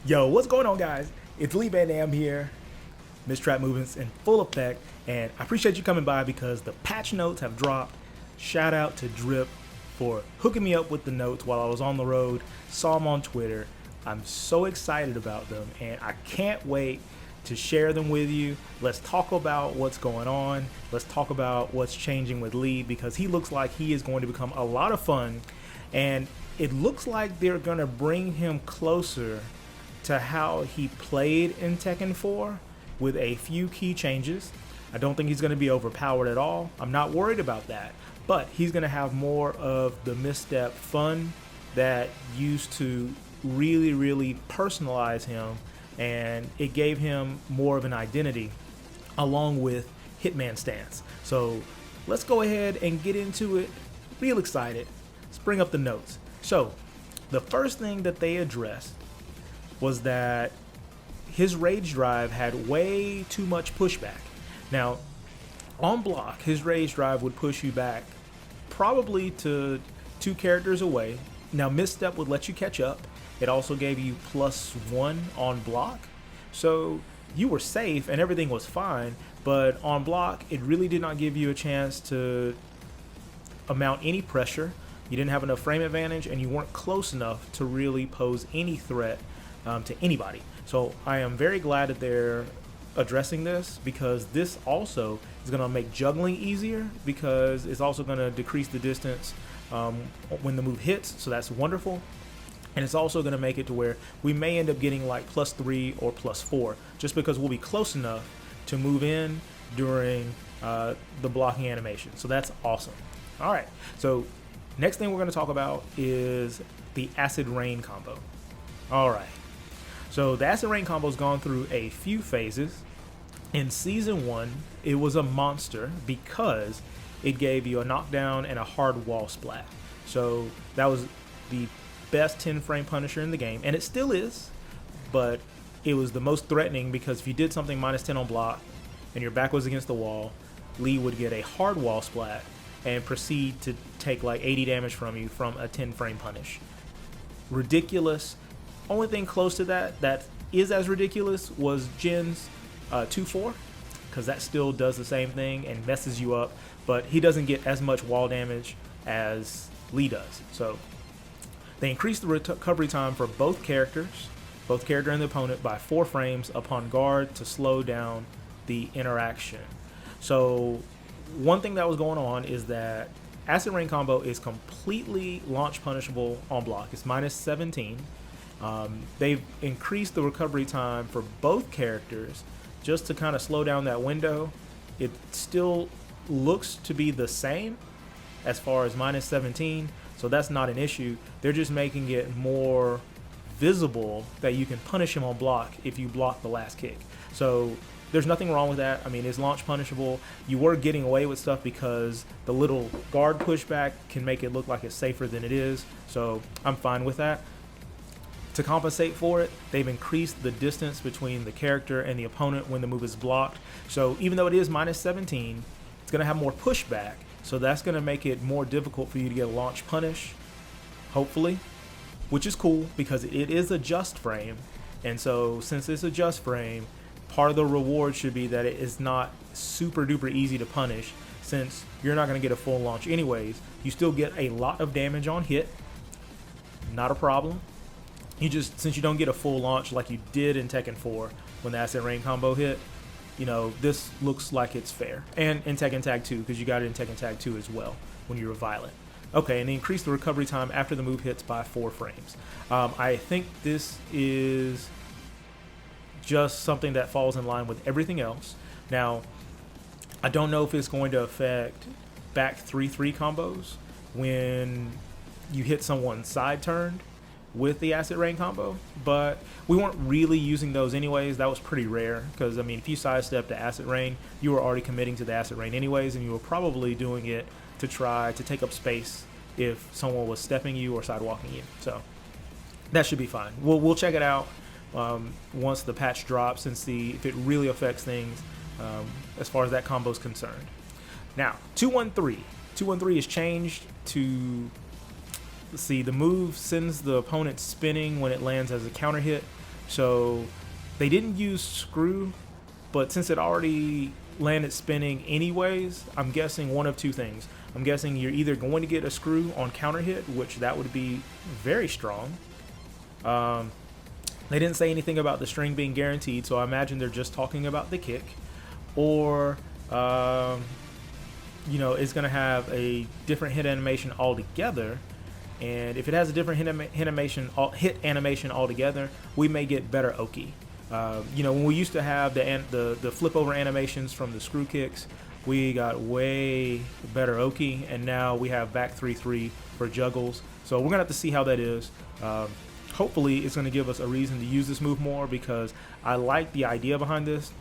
Yo, what's going on, guys? It's Lee Van Dam here. Mistrap movements in full effect, and I appreciate you coming by because the patch notes have dropped. Shout out to Drip for hooking me up with the notes while I was on the road. Saw them on Twitter. I'm so excited about them, and I can't wait to share them with you. Let's talk about what's going on. Let's talk about what's changing with Lee because he looks like he is going to become a lot of fun, and it looks like they're going to bring him closer to how he played in Tekken 4 with a few key changes. I don't think he's going to be overpowered at all. I'm not worried about that. But he's going to have more of the misstep fun that used to really personalize him, and it gave him more of an identity along with Hitman stance. So let's go ahead and get into it. Real excited. Let's bring up the notes. So the first thing that they addressed was that his rage drive had way too much pushback. Now, on block, his rage drive would push you back probably to 2 characters away. Now, misstep would let you catch up. It also gave you +1 on block. So you were safe and everything was fine, but on block, it really did not give you a chance to amount any pressure. You didn't have enough frame advantage, and you weren't close enough to really pose any threat to anybody. So I am very glad that they're addressing this, because this also is going to make juggling easier, because it's also going to decrease the distance when the move hits. So that's wonderful. And it's also going to make it to where we may end up getting like +3 or +4, just because we'll be close enough to move in during the blocking animation. So that's awesome. All right. So next thing we're going to talk about is the Acid Rain combo. All right. So the Acid Rain combo's gone through a few phases. In Season 1, it was a monster because it gave you a knockdown and a hard wall splat. So that was the best 10-frame Punisher in the game, and it still is, but it was the most threatening because if you did something -10 on block and your back was against the wall, Lee would get a hard wall splat and proceed to take like 80 damage from you from a 10-frame punish. Ridiculous. Only thing close to that is as ridiculous was Jin's 2-4, because that still does the same thing and messes you up, but he doesn't get as much wall damage as Lee does. So they increased the recovery time for both character and the opponent by 4 frames upon guard to slow down the interaction. So one thing that was going on is that Acid Rain combo is completely launch punishable on block. It's -17. They've increased the recovery time for both characters just to kind of slow down that window. It still looks to be the same as far as -17, so that's not an issue. They're just making it more visible that you can punish him on block if you block the last kick. So there's nothing wrong with that. I mean, it's launch punishable. You were getting away with stuff because the little guard pushback can make it look like it's safer than it is, so I'm fine with that. To compensate for it, they've increased the distance between the character and the opponent when the move is blocked. So even though it is -17, it's going to have more pushback. So that's going to make it more difficult for you to get a launch punish, hopefully, which is cool because it is a just frame. And so since it's a just frame, part of the reward should be that it is not super duper easy to punish, since you're not going to get a full launch anyways. You still get a lot of damage on hit. Not a problem. Since you don't get a full launch like you did in Tekken 4 when the Acid Rain combo hit, this looks like it's fair. And in Tekken Tag 2, because you got it in Tekken Tag 2 as well when you were violent. Okay, and they increased the recovery time after the move hits by 4 frames. I think this is just something that falls in line with everything else. Now, I don't know if it's going to affect back 3-3 combos when you hit someone side turned with the Acid Rain combo, but we weren't really using those anyways. That was pretty rare because, I mean, if you sidestepped the Acid Rain, you were already committing to the Acid Rain anyways, and you were probably doing it to try to take up space if someone was stepping you or sidewalking you. So that should be fine. We'll check it out once the patch drops and see if it really affects things as far as that combo is concerned. Now, 2-1-3. 2-1-3 is changed to Let's see, the move sends the opponent spinning when it lands as a counter hit. So they didn't use screw, but since it already landed spinning anyways, I'm guessing one of two things. I'm guessing you're either going to get a screw on counter hit, which that would be very strong. They didn't say anything about the string being guaranteed, so I imagine they're just talking about the kick. Or, it's going to have a different hit animation altogether. And if it has a different hit animation altogether, we may get better Oki. When we used to have the flip over animations from the screw kicks, we got way better Oki, and now we have back 3-3 for juggles. So we're gonna have to see how that is. Hopefully, it's gonna give us a reason to use this move more, because I like the idea behind this,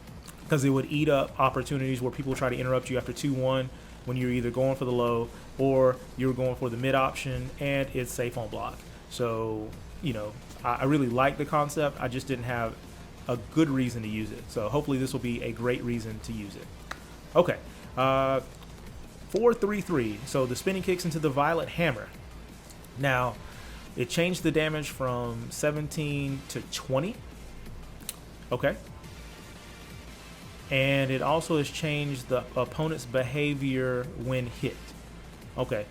because it would eat up opportunities where people try to interrupt you after 2-1 when you're either going for the low or you're going for the mid option, and it's safe on block. So, I really like the concept. I just didn't have a good reason to use it. So hopefully this will be a great reason to use it. Okay, 4-3-3. So the spinning kicks into the violet hammer. Now, it changed the damage from 17 to 20. Okay. And it also has changed the opponent's behavior when hit. Okay.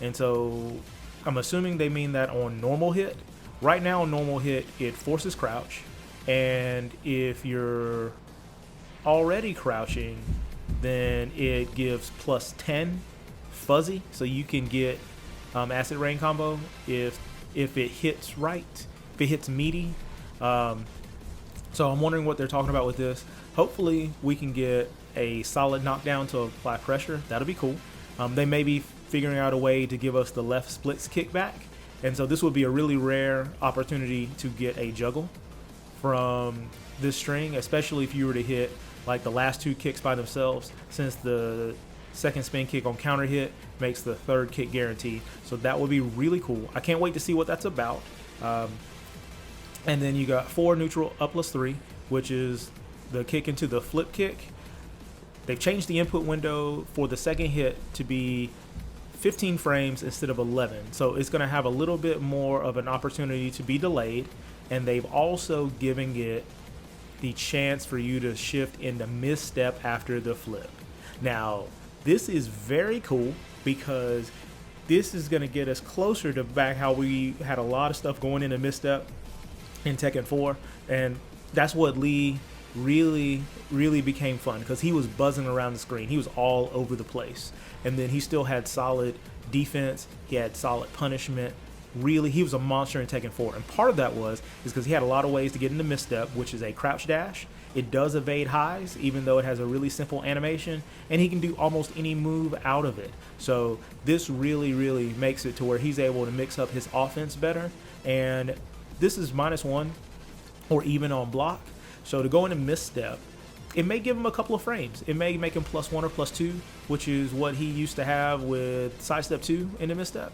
And so I'm assuming they mean that on normal hit. Right now on normal hit, it forces crouch. And if you're already crouching, then it gives plus 10 fuzzy. So you can get acid rain combo if it hits right, if it hits meaty. So I'm wondering what they're talking about with this. Hopefully we can get a solid knockdown to apply pressure. That'll be cool. They may be figuring out a way to give us the left splits kickback. And so this would be a really rare opportunity to get a juggle from this string, especially if you were to hit like the last two kicks by themselves, since the second spin kick on counter hit makes the third kick guaranteed. So that would be really cool. I can't wait to see what that's about. And then you got 4 neutral up +3, which is the kick into the flip kick. They've changed the input window for the second hit to be 15 frames instead of 11. So it's going to have a little bit more of an opportunity to be delayed. And they've also given it the chance for you to shift into misstep after the flip. Now, this is very cool, because this is going to get us closer to back how we had a lot of stuff going into misstep in Tekken 4. And that's what Lee really became fun, because he was buzzing around the screen. He was all over the place. And then he still had solid defense. He had solid punishment. Really, he was a monster in Tekken 4. And part of that is because he had a lot of ways to get into misstep, which is a crouch dash. It does evade highs, even though it has a really simple animation, and he can do almost any move out of it. So this really makes it to where he's able to mix up his offense better. And this is -1 or even on block. So to go into misstep, it may give him a couple of frames. It may make him +1 or +2, which is what he used to have with sidestep 2 into misstep.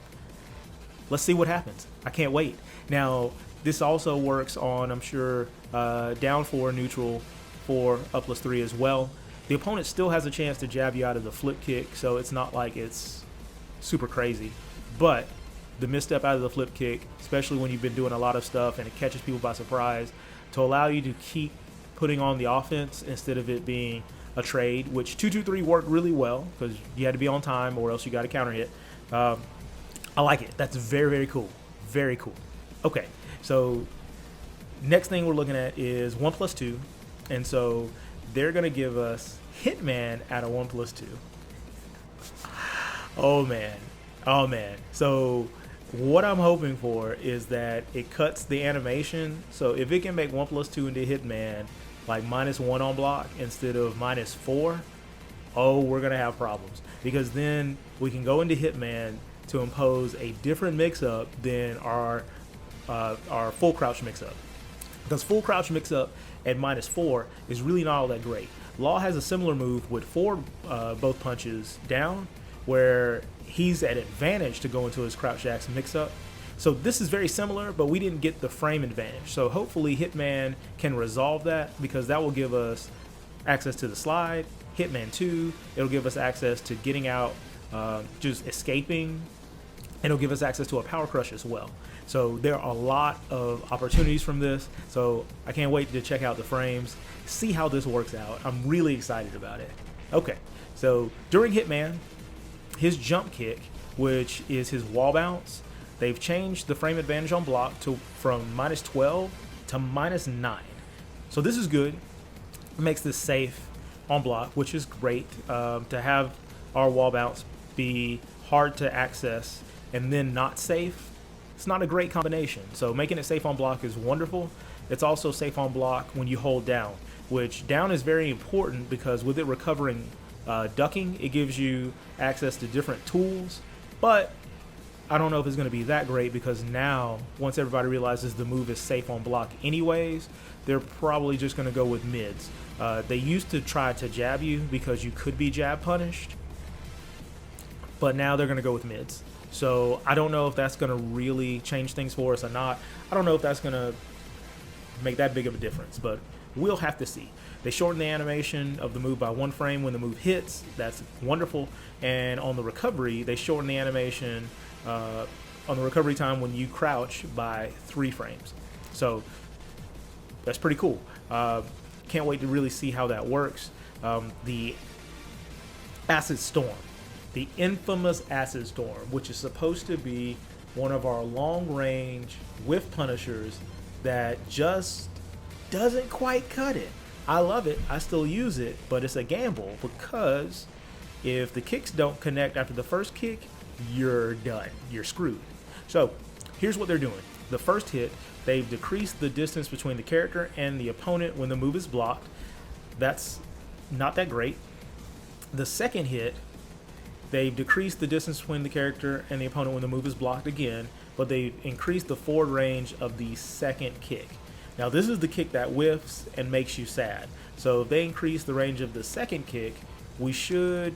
Let's see what happens. I can't wait. Now, this also works on, I'm sure, down 4 neutral 4 up +3 as well. The opponent still has a chance to jab you out of the flip kick, so it's not like it's super crazy. But the misstep out of the flip kick, especially when you've been doing a lot of stuff and it catches people by surprise, to allow you to keep putting on the offense instead of it being a trade, which 2-2-3 worked really well because you had to be on time or else you got a counter hit. I like it. That's very cool. Very cool. Okay, so next thing we're looking at is 1+2, and so they're gonna give us Hitman at a 1+2. Oh man. So what I'm hoping for is that it cuts the animation. So if it can make 1+2 into Hitman like -1 on block instead of -4, oh, we're gonna have problems, because then we can go into Hitman to impose a different mix-up than our full crouch mix-up. Because full crouch mix-up at -4 is really not all that great. Law has a similar move with 4 both punches down, where he's at advantage to go into his crouch jacks mix-up. So this is very similar, but we didn't get the frame advantage. So hopefully Hitman can resolve that, because that will give us access to the slide. Hitman 2, it'll give us access to getting out, just escaping It'll give us access to a power crush as well. So there are a lot of opportunities from this. So I can't wait to check out the frames, see how this works out. I'm really excited about it. Okay, so during Hitman, his jump kick, which is his wall bounce, they've changed the frame advantage on block from -12 to -9. So this is good. It makes this safe on block, which is great. To have our wall bounce be hard to access and then not safe, it's not a great combination. So making it safe on block is wonderful. It's also safe on block when you hold down, which down is very important because with it recovering ducking, it gives you access to different tools. But I don't know if it's going to be that great because now, once everybody realizes the move is safe on block anyways, they're probably just going to go with mids. They used to try to jab you because you could be jab punished, but now they're going to go with mids. So I don't know if that's going to really change things for us or not. I don't know if that's going to make that big of a difference, but we'll have to see. They shorten the animation of the move by 1 frame when the move hits. That's wonderful. And on the recovery, they shorten the animation on the recovery time when you crouch by 3 frames. So that's pretty cool. Can't wait to really see how that works. The Acid Storm. The infamous Acid Storm, which is supposed to be one of our long-range whiff punishers that just doesn't quite cut it. I love it. I still use it, but it's a gamble because if the kicks don't connect after the first kick, you're done. You're screwed. So here's what they're doing. The first hit, they've decreased the distance between the character and the opponent when the move is blocked. That's not that great. The second hit, they've decreased the distance between the character and the opponent when the move is blocked again, but they've increased the forward range of the second kick. Now this is the kick that whiffs and makes you sad. So if they increase the range of the second kick, we should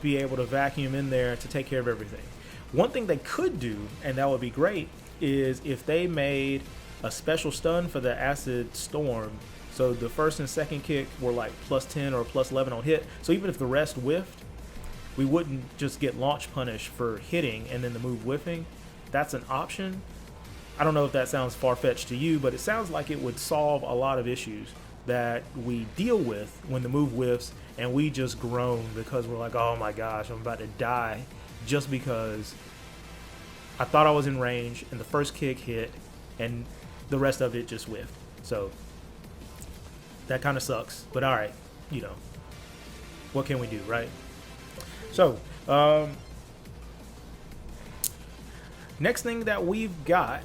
be able to vacuum in there to take care of everything. One thing they could do, and that would be great, is if they made a special stun for the Acid Storm. So the first and second kick were like +10 or +11 on hit. So even if the rest whiffed, we wouldn't just get launch punished for hitting and then the move whiffing. That's an option. I don't know if that sounds far-fetched to you, but it sounds like it would solve a lot of issues that we deal with when the move whiffs and we just groan because we're like, oh my gosh, I'm about to die just because I thought I was in range and the first kick hit and the rest of it just whiffed. So that kind of sucks, but all right, you know, what can we do, right? So next thing that we've got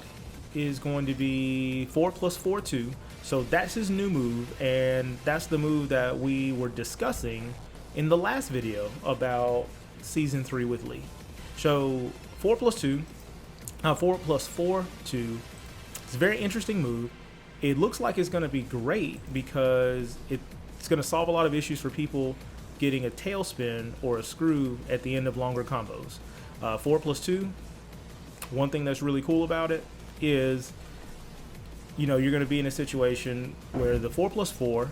is going to be 4+4-2. So that's his new move, and that's the move that we were discussing in the last video about Season 3 with Lee. So 4+4-2, it's a very interesting move. It looks like it's going to be great because it's going to solve a lot of issues for people getting a tailspin or a screw at the end of longer combos. 4+2, one thing that's really cool about it is, you know, you're going to be in a situation where the 4+4,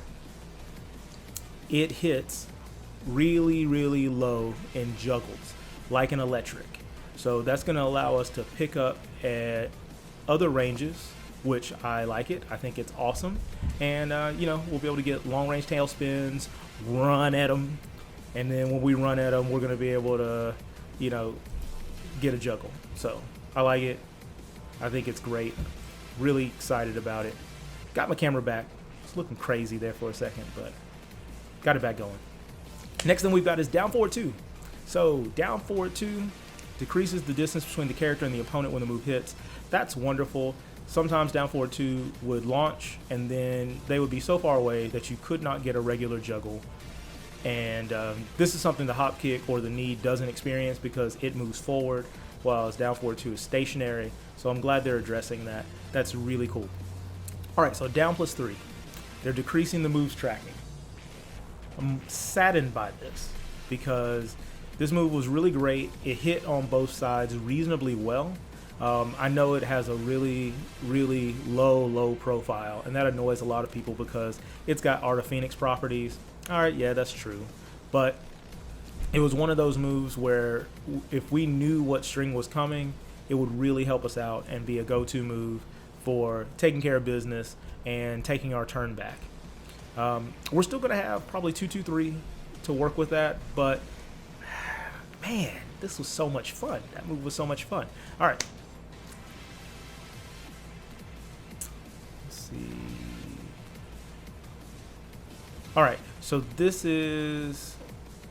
it hits really, really low and juggles like an electric. So that's going to allow us to pick up at other ranges, which I like it. I think it's awesome. And, you know, we'll be able to get long-range tailspins, run at them, and then when we run at them, we're going to be able to, you know, get a juggle. So I like it. I think it's great. Really excited about it. Got my camera back. It's looking crazy there for a second, but got it back going. Next thing we've got is down forward 2. So down forward 2 decreases the distance between the character and the opponent when the move hits. That's wonderful. Sometimes down forward 2 would launch and then they would be so far away that you could not get a regular juggle. And this is something the hop kick or the knee doesn't experience because it moves forward, while down forward 2 is stationary. So I'm glad they're addressing that. That's really cool. All right, so down +3. They're decreasing the moves tracking. I'm saddened by this because this move was really great. It hit on both sides reasonably well. I know it has a really, really low profile, and that annoys a lot of people because it's got Art of Phoenix properties. All right, yeah, that's true. But it was one of those moves where if we knew what string was coming, it would really help us out and be a go-to move for taking care of business and taking our turn back. We're still going to have probably 2-2-3 to work with that, but man, this was so much fun. That move was so much fun. All right. Let's see. All right, so this is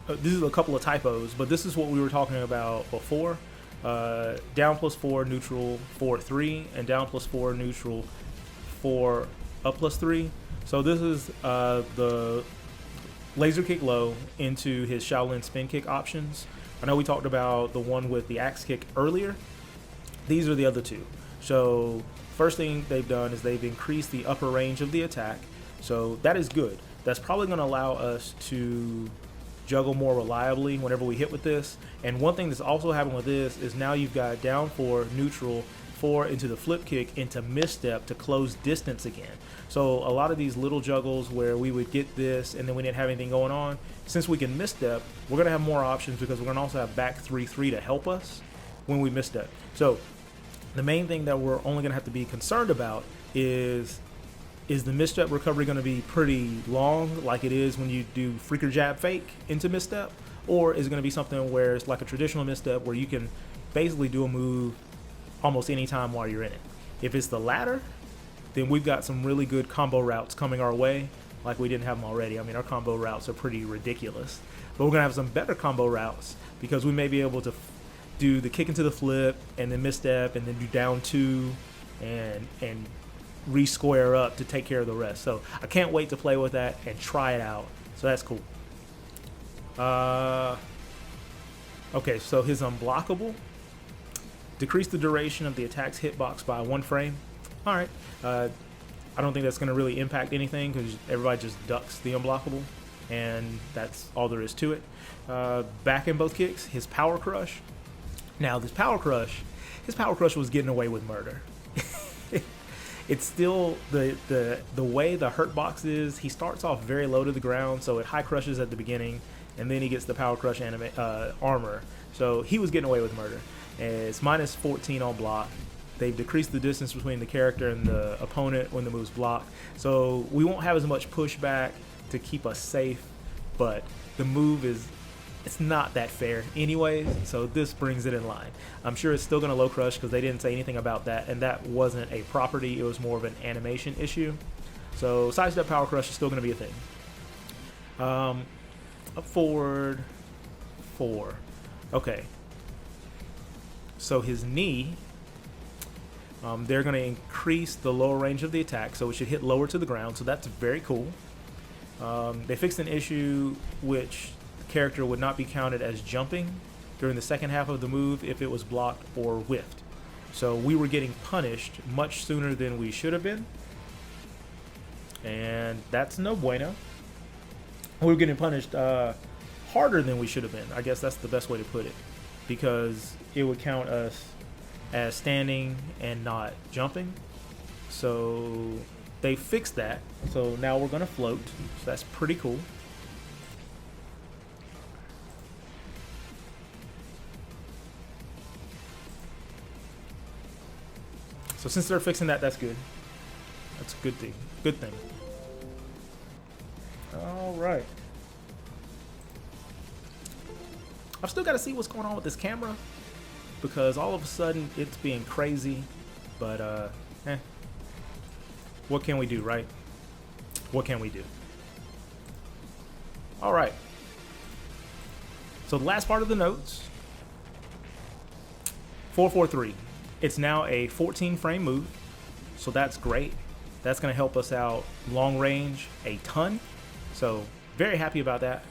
a couple of typos, but this is what we were talking about before. Down +4, neutral 4-3, and down +4, neutral 4 up +3. So this is the laser kick low into his Chaolan spin kick options. I know we talked about the one with the axe kick earlier. These are the other two. So first thing they've done is they've increased the upper range of the attack. So that is good. That's probably going to allow us to juggle more reliably whenever we hit with this. And one thing that's also happened with this is now you've got down 4, neutral 4 into the flip kick into misstep to close distance again. So a lot of these little juggles where we would get this and then we didn't have anything going on, since we can misstep, we're going to have more options because we're going to also have back 3-3 to help us when we misstep. So the main thing that we're only going to have to be concerned about is the misstep recovery going to be pretty long like it is when you do freaker jab fake into misstep, or is it going to be something where it's like a traditional misstep where you can basically do a move almost any time while you're in it? If it's the latter, then we've got some really good combo routes coming our way like we didn't have them already. I mean, our combo routes are pretty ridiculous, but we're going to have some better combo routes because we may be able to do the kick into the flip and then misstep and then do down 2 and re-square up to take care of the rest. So I can't wait to play with that and try it out. So that's cool. Okay, so his unblockable. Decrease the duration of the attack's hitbox by 1 frame. All right. I don't think that's going to really impact anything because everybody just ducks the unblockable, and that's all there is to it. Back in both kicks, his power crush. Now, his power crush was getting away with murder. It's still the way the hurt box is. He starts off very low to the ground, so it high crushes at the beginning, and then he gets the power crush armor. So he was getting away with murder. It's -14 on block. They've decreased the distance between the character and the opponent when the move's blocked. So we won't have as much pushback to keep us safe, but the move it's not that fair anyways, so this brings it in line. I'm sure it's still going to low crush because they didn't say anything about that, and that wasn't a property, it was more of an animation issue. So sidestep power crush is still going to be a thing. Up forward 4. Okay. So his knee, they're going to increase the lower range of the attack, so it should hit lower to the ground, so that's very cool. They fixed an issue which character would not be counted as jumping during the second half of the move if it was blocked or whiffed. So we were getting punished much sooner than we should have been, and that's no bueno. We were getting punished harder than we should have been. I guess that's the best way to put it, because it would count us as standing and not jumping. So they fixed that, so now we're going to float, so that's pretty cool. So since they're fixing that, that's good. That's a good thing. Good thing. All right. I've still got to see what's going on with this camera because all of a sudden it's being crazy. But, what can we do, right? What can we do? All right. So the last part of the notes. 4-4-3. It's now a 14 frame move, so that's great. That's going to help us out long range a ton. So very happy about that.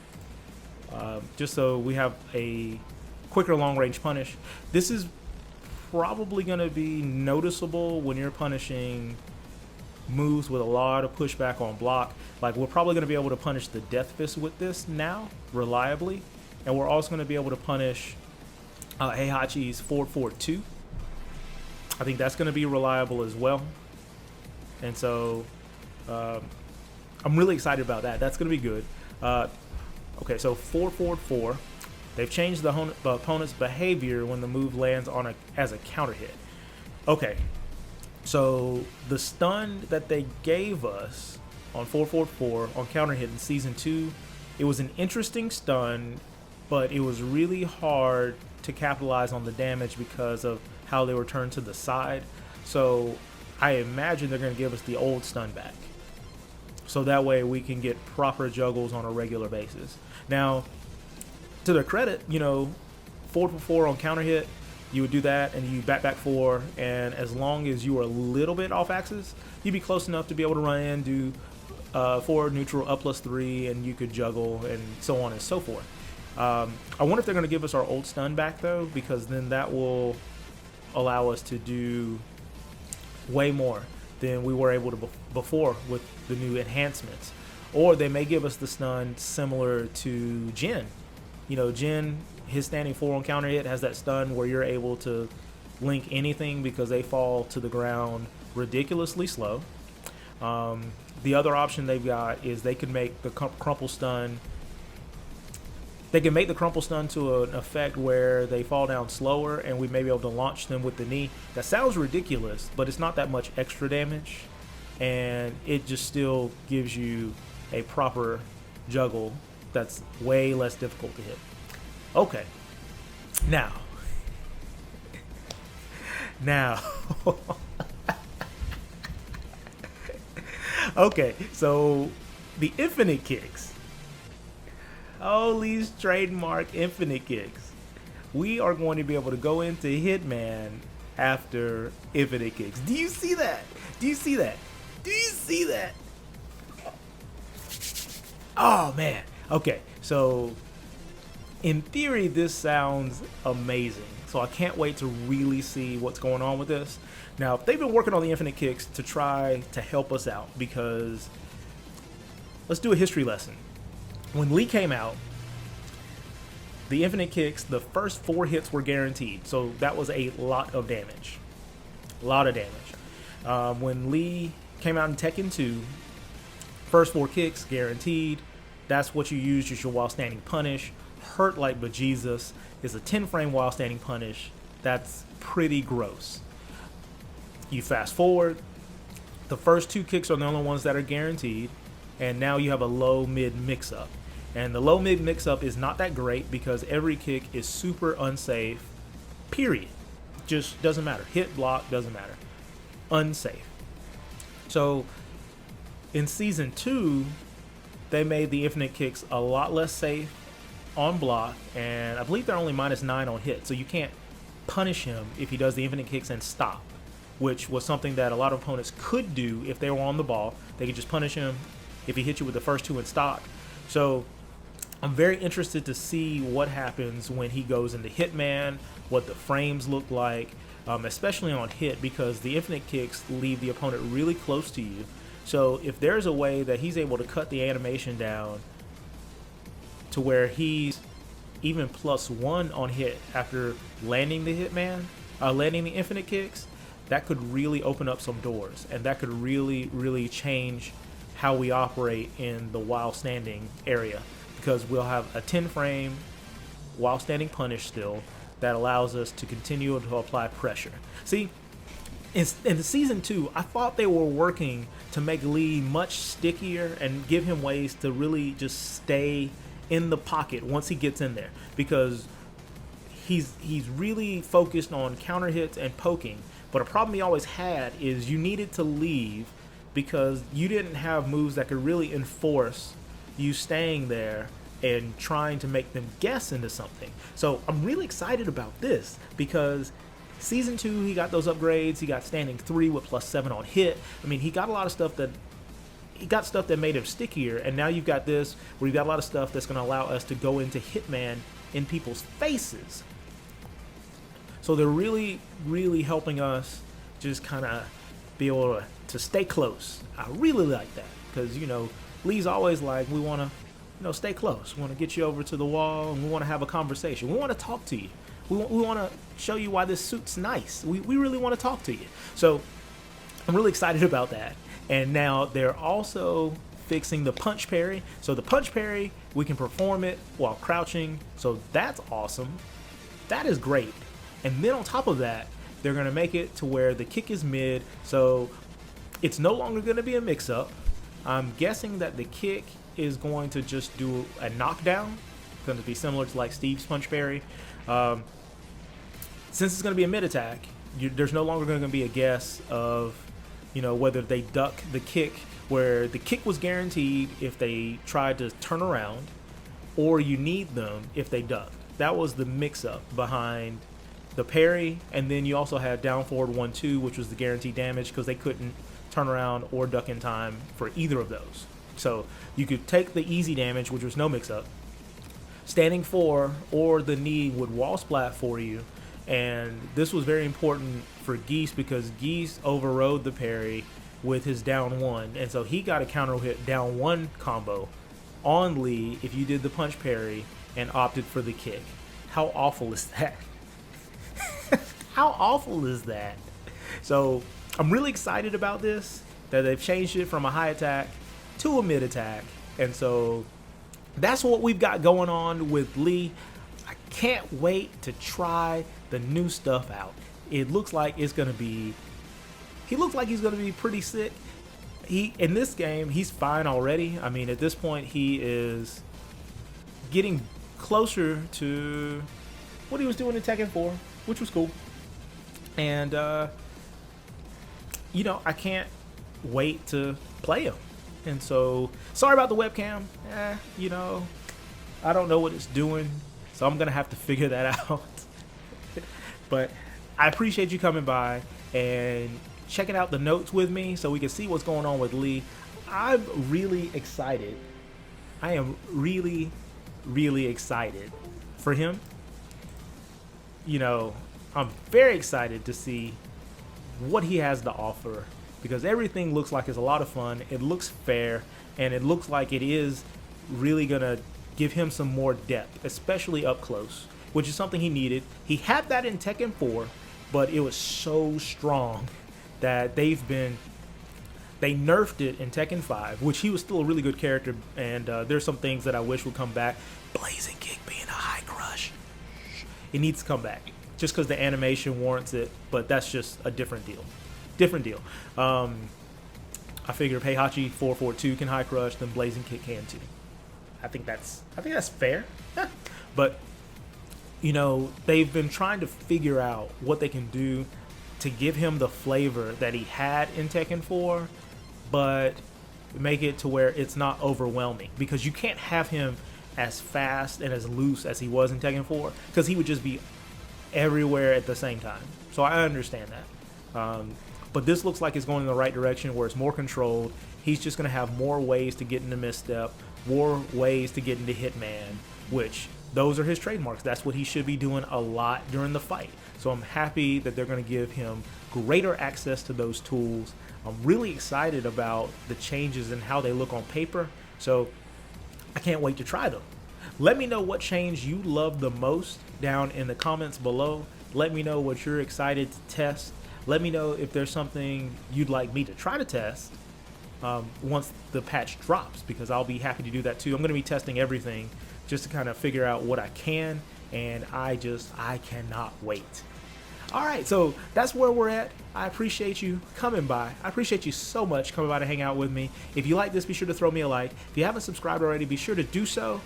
Just so we have a quicker long range punish. This is probably going to be noticeable when you're punishing moves with a lot of pushback on block. Like, we're probably going to be able to punish the Death Fist with this now reliably, and we're also going to be able to punish Heihachi's 4-4-2. I think that's going to be reliable as well. And so I'm really excited about that. That's going to be good. Okay, so 4-4-4. They've changed the opponent's behavior when the move lands on as a counter hit. Okay, so the stun that they gave us on 444 on counter hit in season 2, it was an interesting stun, but it was really hard to capitalize on the damage because of how they were turned to the side. So I imagine they're going to give us the old stun back, so that way we can get proper juggles on a regular basis. Now, to their credit, 4 on counter hit, you would do that and you back 4, and as long as you were a little bit off axis, you'd be close enough to be able to run in, do forward neutral up +3, and you could juggle and so on and so forth. I wonder if they're going to give us our old stun back though, because then that will allow us to do way more than we were able to before with the new enhancements. Or they may give us the stun similar to Jin. Jin, his standing 4 on counter hit has that stun where you're able to link anything because they fall to the ground ridiculously slow. The other option they've got is they can make the crumple stun. They can make the crumple stun to an effect where they fall down slower, and we may be able to launch them with the knee. That sounds ridiculous, but it's not that much extra damage, and it just still gives you a proper juggle that's way less difficult to hit. Okay, now, okay, so the infinite kicks. Oh, these trademark infinite kicks. We are going to be able to go into Hitman after infinite kicks. Do you see that? Do you see that? Do you see that? Oh, man. Okay, so in theory, this sounds amazing. So I can't wait to really see what's going on with this. Now, they've been working on the infinite kicks to try to help us out, because let's do a history lesson. When Lee came out, the infinite kicks, the first 4 hits were guaranteed. So that was a lot of damage. A lot of damage. When Lee came out in Tekken 2, first 4 kicks guaranteed. That's what you use as your while standing punish. Hurt like bejesus. Is a 10 frame while standing punish. That's pretty gross. You fast forward, the first 2 kicks are the only ones that are guaranteed, and now you have a low mid mix up. And the low mid mix up is not that great because every kick is super unsafe, period. Just doesn't matter. Hit, block, doesn't matter. Unsafe. So in season 2, they made the infinite kicks a lot less safe on block, and I believe they're only -9 on hit, so you can't punish him if he does the infinite kicks and stop, which was something that a lot of opponents could do if they were on the ball. They could just punish him if he hit you with the first 2 in stock. So I'm very interested to see what happens when he goes into Hitman, what the frames look like, especially on hit, because the infinite kicks leave the opponent really close to you. So if there's a way that he's able to cut the animation down to where he's even +1 on hit after landing the Hitman, landing the infinite kicks, that could really open up some doors, and that could really, really change how we operate in the while standing area, because we'll have a 10 frame while standing punish still that allows us to continue to apply pressure. See, in season 2, I thought they were working to make Lee much stickier and give him ways to really just stay in the pocket once he gets in there, because he's really focused on counter hits and poking. But a problem he always had is you needed to leave because you didn't have moves that could really enforce you staying there and trying to make them guess into something. So I'm really excited about this because season 2, he got those upgrades. He got standing 3 with +7 on hit. I mean, he got a lot of stuff that made him stickier, and now you've got this where you've got a lot of stuff that's going to allow us to go into Hitman in people's faces. So they're really, really helping us just kind of be able to stay close. I really like that because, Lee's always like, we want to, stay close. We want to get you over to the wall, and we want to have a conversation. We want to talk to you. We want to show you why this suit's nice. We really want to talk to you. So I'm really excited about that. And now they're also fixing the punch parry. So the punch parry, we can perform it while crouching. So that's awesome. That is great. And then on top of that, they're going to make it to where the kick is mid. So it's no longer going to be a mix-up. I'm guessing that the kick is going to just do a knockdown. It's going to be similar to like Steve's punch parry. Since it's going to be a mid attack, there's no longer going to be a guess of, you know, whether they duck the kick, where the kick was guaranteed if they tried to turn around, or you need them if they ducked. That was the mix-up behind the parry, and then you also had down forward 1-2, which was the guaranteed damage because they couldn't turn around or duck in time for either of those. So you could take the easy damage, which was no mix-up, standing 4, or the knee would wall splat for you. And this was very important for Geese because Geese overrode the parry with his down 1, and so he got a counter hit down 1 combo on Lee if you did the punch parry and opted for the kick. How awful is that? How awful is that? So I'm really excited about this, that they've changed it from a high attack to a mid attack. And so that's what we've got going on with Lee. I can't wait to try the new stuff out. It looks like it's going to be, he looks like he's going to be pretty sick. In this game, he's fine already. I mean, at this point, he is getting closer to what he was doing in Tekken 4, which was cool. And, you know, I can't wait to play him. And so, sorry about the webcam. You know, I don't know what it's doing, so I'm going to have to figure that out. But I appreciate you coming by and checking out the notes with me so we can see what's going on with Lee. I'm really excited. I am really, really excited for him. You know, I'm very excited to see what he has to offer because everything looks like it's a lot of fun. It looks fair, and it looks like it is really going to give him some more depth, especially up close, which is something he needed. He had that in Tekken 4, but it was so strong that they nerfed it in Tekken 5, which he was still a really good character, and there's some things that I wish would come back. Blazing Kick being a high crush. It needs to come back just because the animation warrants it, but that's just a different deal. I figure Heihachi 442 can high crush, then Blazing Kick can too. I think that's fair. But you know, they've been trying to figure out what they can do to give him the flavor that he had in Tekken 4, but make it to where it's not overwhelming, because you can't have him as fast and as loose as he was in Tekken 4 because he would just be everywhere at the same time. So I understand that. But this looks like it's going in the right direction where it's more controlled. He's just going to have more ways to get into misstep, more ways to get into Hitman, which those are his trademarks. That's what he should be doing a lot during the fight. So I'm happy that they're going to give him greater access to those tools. I'm really excited about the changes and how they look on paper. So I can't wait to try them. Let me know what change you love the most down in the comments below. Let me know what you're excited to test. Let me know if there's something you'd like me to try to test once the patch drops, because I'll be happy to do that too. I'm going to be testing everything just to kind of figure out what I can, and I cannot wait. All right, so that's where we're at. I appreciate you coming by. I appreciate you so much coming by to hang out with me. If you like this, be sure to throw me a like. If you haven't subscribed already, be sure to do so.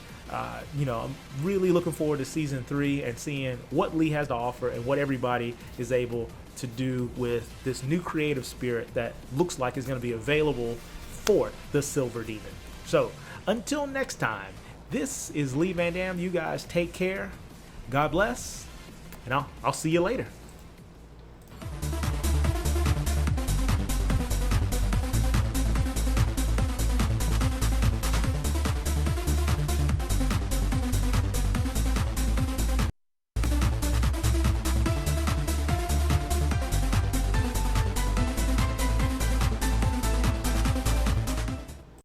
You know, I'm really looking forward to Season 3 and seeing what Lee has to offer and what everybody is able to do with this new creative spirit that looks like is going to be available for the Silver Demon. So, until next time, this is Lee Van Dam. You guys take care. God bless, and I'll see you later.